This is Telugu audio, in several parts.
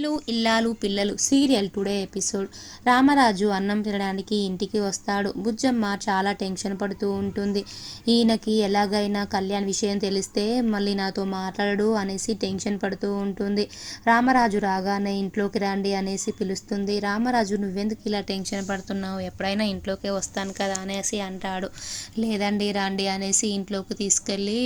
ఇల్లు ఇల్లాలు పిల్లలు సీరియల్ టుడే ఎపిసోడ్. రామరాజు అన్నం తినడానికి ఇంటికి వస్తాడు. బుజ్జమ్మ చాలా టెన్షన్ పడుతూ ఉంటుంది. ఈయనకి ఎలాగైనా కళ్యాణ్ విషయం తెలిస్తే మళ్ళీ నాతో మాట్లాడడు అనేసి టెన్షన్ పడుతూ ఉంటుంది. రామరాజు రాగానే ఇంట్లోకి రండి అనేసి పిలుస్తుంది. రామరాజు నువ్వెందుకు ఇలా టెన్షన్ పడుతున్నావు, ఎప్పుడైనా ఇంట్లోకే వస్తాను కదా అనేసి అంటాడు. లేదండి రండి అనేసి ఇంట్లోకి తీసుకెళ్ళి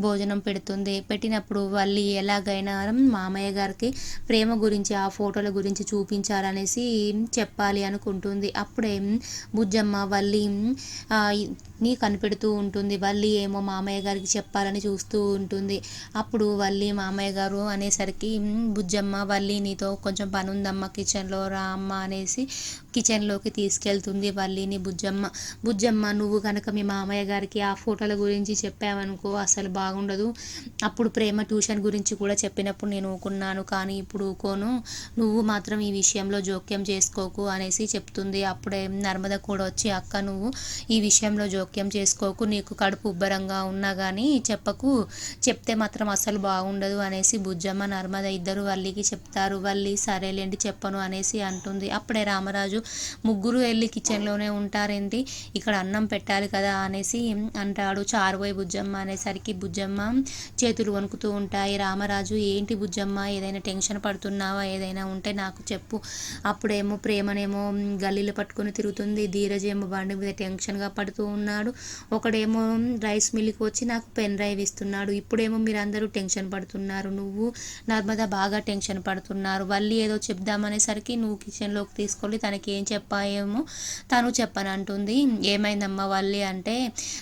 భోజనం పెడుతుంది. పెట్టినప్పుడు వల్లి ఎలాగైనా మామయ్య గారికి ప్రేమ గురించి ఆ ఫోటోల గురించి చూపించాలనేసి చెప్పాలి అనుకుంటుంది. అప్పుడే బుజ్జమ్మ వల్లి ని కనిపెడుతూ ఉంటుంది. వల్లి ఏమో మామయ్య గారికి చెప్పాలని చూస్తూ ఉంటుంది. అప్పుడు వల్లి మామయ్య గారు అనేసరికి బుజ్జమ్మ వల్లి నీతో కొంచెం పని ఉందమ్మ, కిచెన్లో రా అమ్మ అనేసి కిచెన్లోకి తీసుకెళ్తుంది వల్లిని బుజ్జమ్మ నువ్వు కనుక మీ మామయ్య గారికి ఆ ఫోటోల గురించి చెప్పావనుకో అసలు బాగుండదు. అప్పుడు ప్రేమ ట్యూషన్ గురించి కూడా చెప్పినప్పుడు నేను ఊకున్నాను, కానీ ఇప్పుడు ఊకోను. నువ్వు మాత్రం ఈ విషయంలో జోక్యం చేసుకోకు అనేసి చెప్తుంది. అప్పుడే నర్మద కూడా వచ్చి అక్క నువ్వు ఈ విషయంలో జోక్యం చేసుకోకు, నీకు కడుపు ఉబ్బరంగా ఉన్నా కానీ చెప్పకు, చెప్తే మాత్రం అసలు బాగుండదు అనేసి బుజ్జమ్మ నర్మద ఇద్దరు వల్లికి చెప్తారు. వల్లి సరేలేండి చెప్పను అనేసి అంటుంది. అప్పుడే రామరాజు ముగ్గురు వెళ్ళి కిచెన్లోనే ఉంటారేంటి, ఇక్కడ అన్నం పెట్టాలి కదా అనేసి అంటాడు. చారుపోయి బుజ్జమ్మ అనేసరికి బుజ్జమ్మ చేతులు వణుకుతూ ఉంటాయి. రామరాజు ఏంటి బుజ్జమ్మ ఏదైనా టెన్షన్ పడుతున్నావా, ఏదైనా ఉంటే నాకు చెప్పు. అప్పుడేమో ప్రేమనేమో గల్లీలు పట్టుకొని తిరుగుతుంది, ధీరజ్ ఏమో బండి మీద టెన్షన్గా పడుతూ ఉన్నాడు. ఒకడేమో రైస్ మిల్కి వచ్చి నాకు పెన్ డ్రైవ్ ఇస్తున్నాడు. ఇప్పుడేమో మీరందరూ టెన్షన్ పడుతున్నారు, నువ్వు నర్మద బాగా టెన్షన్ పడుతున్నారు. వల్లి ఏదో చెప్దామనేసరికి నువ్వు కిచెన్లోకి తీసుకెళ్ళి తనకి ఏం చెప్పాయేమో తను చెప్పనంటుంది. ఏమైందమ్మా వల్లి అంటే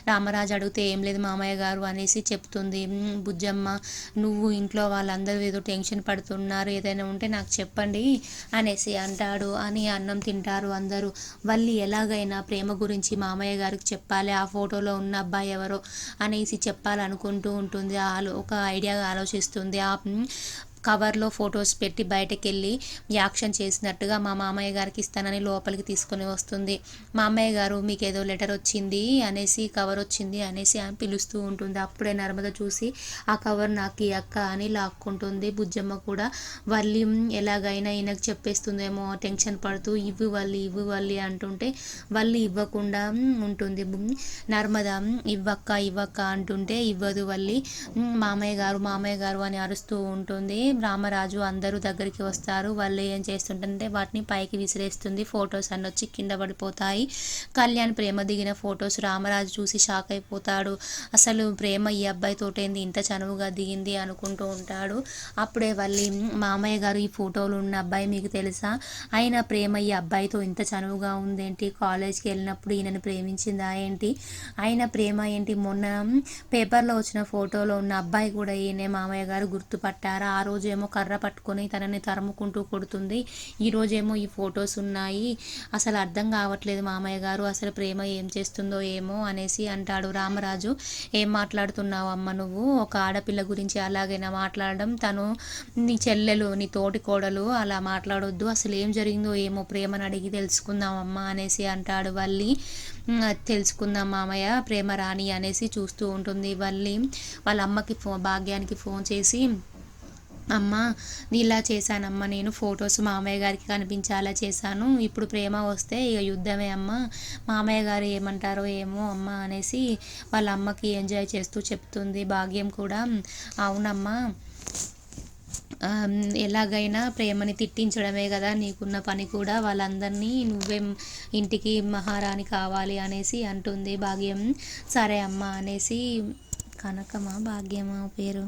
రామరాజు అడిగితే ఏం లేదు మామయ్య గారు అనేసి చెప్తుంది. బుజ్జమ్మ నువ్వు ఇంట్లో వాళ్ళందరూ ఏదో టెన్షన్ పడుతున్నారు, ఏదైనా ఉంటే నాకు చెప్పండి అనేసి అంటాడు. అని అన్నం తింటారు అందరూ. వల్లి ఎలాగైనా ప్రేమ గురించి మామయ్య గారికి చెప్పాలి, ఆ ఫోటోలో ఉన్న అబ్బాయి ఎవరో అనేసి చెప్పాలనుకుంటూ ఉంటుంది. ఒక ఐడియాగా ఆలోచిస్తుంది. ఆ కవర్లో ఫొటోస్ పెట్టి బయటకు వెళ్ళి యాక్షన్ చేసినట్టుగా మా మామయ్య గారికి ఇస్తానని లోపలికి తీసుకొని వస్తుంది. మామయ్య గారు మీకు ఏదో లెటర్ వచ్చింది అనేసి, కవర్ వచ్చింది అనేసి అని పిలుస్తూ ఉంటుంది. అప్పుడే నర్మద చూసి ఆ కవర్ నాకు ఈ అక్క అని లాక్కుంటుంది. బుజ్జమ్మ కూడా వల్లి ఎలాగైనా ఈయనకు చెప్పేస్తుందేమో టెన్షన్ పడుతూ ఇవ్వు వల్లి అంటుంటే వల్లి ఇవ్వకుండా ఉంటుంది. నర్మద ఇవ్వక్క అంటుంటే ఇవ్వదు వల్లి. మామయ్య గారు అని అరుస్తూ ఉంటుంది. రామరాజు అందరూ దగ్గరికి వస్తారు. వాళ్ళు ఏం చేస్తుంటే వాటిని పైకి విసిరేస్తుంది. ఫొటోస్ అన్నీ వచ్చి కింద పడిపోతాయి. కళ్యాణ్ ప్రేమ దిగిన ఫొటోస్ రామరాజు చూసి షాక్ అయిపోతాడు. అసలు ప్రేమ ఈ అబ్బాయి తోటేంది ఇంత చనువుగా దిగింది అనుకుంటూ ఉంటాడు. అప్పుడే వల్లి మామయ్య గారు ఈ ఫోటోలు ఉన్న అబ్బాయి మీకు తెలుసా, అయినా ప్రేమ ఈ అబ్బాయితో ఇంత చనువుగా ఉందేంటి, కాలేజ్కి వెళ్ళినప్పుడు ఈయనను ప్రేమించిందా ఏంటి, అయినా ప్రేమ ఏంటి, మొన్న పేపర్లో వచ్చిన ఫోటోలో ఉన్న అబ్బాయి కూడా ఈయనే మామయ్య గారు గుర్తుపట్టారా, ఆ రోజు ఏమో కర్ర పట్టుకొని తనని తరుముకుంటూ కొడుతుంది, ఈరోజేమో ఈ ఫొటోస్ ఉన్నాయి, అసలు అర్థం కావట్లేదు మామయ్య గారు, అసలు ప్రేమ ఏం చేస్తుందో ఏమో అనేసి అంటాడు. రామరాజు ఏం మాట్లాడుతున్నావు అమ్మ నువ్వు, ఒక ఆడపిల్ల గురించి అలాగైనా మాట్లాడడం, తను నీ చెల్లెలు నీ తోటి కోడలు, అలా మాట్లాడొద్దు, అసలు ఏం జరిగిందో ఏమో ప్రేమను అడిగి తెలుసుకుందామమ్మా అనేసి అంటాడు. వల్లి తెలుసుకుందాం మామయ్య ప్రేమ రాణి అనేసి చూస్తూ ఉంటుంది. వల్లి వాళ్ళ అమ్మకి భాగ్యానికి ఫోన్ చేసి అమ్మ ఇలా చేశానమ్మ, నేను ఫొటోస్ మామయ్య గారికి కనిపించేలా చేశాను, ఇప్పుడు ప్రేమ వస్తే ఇక యుద్ధమే అమ్మ, మామయ్య గారు ఏమంటారో ఏమో అమ్మ అనేసి వాళ్ళ అమ్మకి ఎంజాయ్ చేస్తూ చెప్తుంది. భాగ్యం కూడా అవునమ్మా ఎలాగైనా ప్రేమని తిట్టించడమే కదా నీకున్న పని కూడా, వాళ్ళందరినీ నువ్వే ఇంటికి మహారాణి కావాలి అనేసి అంటుంది. భాగ్యం సరే అమ్మ అనేసి, కనకమా భాగ్యమా పేరు